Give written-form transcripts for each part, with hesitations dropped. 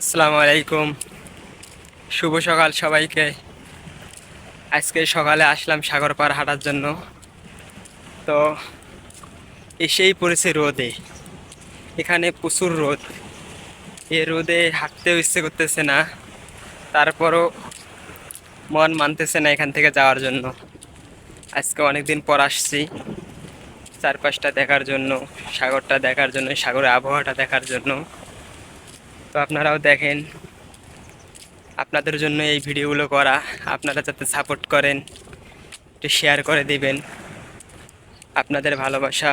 আসসালামু আলাইকুম। শুভ সকাল সবাইকে। আজকে সকালে আসলাম সাগর পাড় হাঁটার জন্য। তো এসেই পড়েছে রোদে। এখানে প্রচুর রোদ। এই রোদে হাঁটতেও ইচ্ছে করতেছে না, তারপরও মন মানতেছে না এখান থেকে যাওয়ার জন্য। আজকে অনেকদিন পর আসছি চারপাশটা দেখার জন্য, সাগরটা দেখার জন্য, সাগরের আবহাওয়াটা দেখার জন্য। তো আপনারাও দেখেন, আপনাদের জন্য এই ভিডিওগুলো করা। আপনারা যাতে সাপোর্ট করেন, একটু শেয়ার করে দিবেন। আপনাদের ভালোবাসা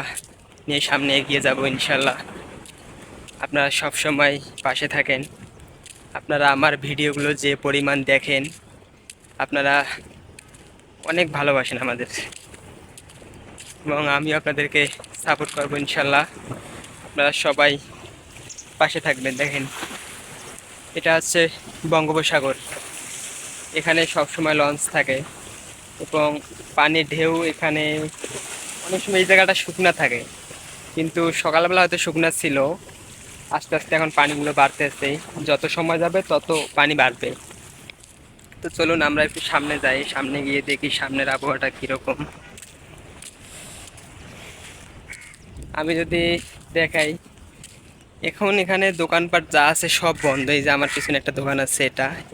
নিয়ে সামনে এগিয়ে যাব ইনশাল্লাহ। আপনারা সব সময় পাশে থাকেন। আপনারা আমার ভিডিওগুলো যে পরিমাণ দেখেন, আপনারা অনেক ভালোবাসেন আমাদের, এবং আমিও আপনাদেরকে সাপোর্ট করবো ইনশাল্লাহ। আপনারা সবাই পাশে থাকবেন। দেখেন, এটা হচ্ছে বঙ্গোপসাগর। এখানে সব সময় লঞ্চ থাকে এবং পানির ঢেউ এখানে অনেক সময় এই জায়গাটা শুকনা থাকে, কিন্তু সকালবেলা হয়তো শুকনা ছিল। আস্তে আস্তে এখন পানিগুলো বাড়তেছে, যত সময় যাবে তত পানি বাড়বে। তো চলুন আমরা একটু সামনে যাই, সামনে গিয়ে দেখি সামনের আবহাওয়াটা কীরকম। আমি যদি দেখাই, এখন এখানে দোকানপাট যা আছে সব বন্ধ। এই যে আমার পিছনে একটা দোকান আছে,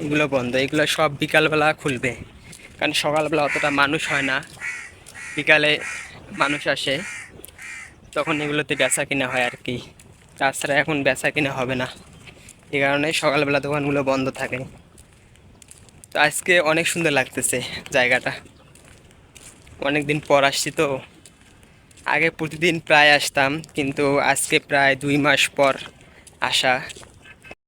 এগুলো বন্ধ। এগুলো সব বিকালবেলা খুলবে, কারণ সকালবেলা অতটা মানুষ হয় না, বিকালে মানুষ আসে, তখন এগুলোতে বেচা কিনা হয় আর কি। তাছাড়া এখন বেচা কিনা হবে না, এই কারণে সকালবেলা দোকানগুলো বন্ধ থাকে। তো আজকে অনেক সুন্দর লাগতেছে জায়গাটা। অনেক দিন পর আসছি তো। আগে প্রতিদিন প্রায় আসতাম, কিন্তু আজকে প্রায় 2 মাস পর আসা।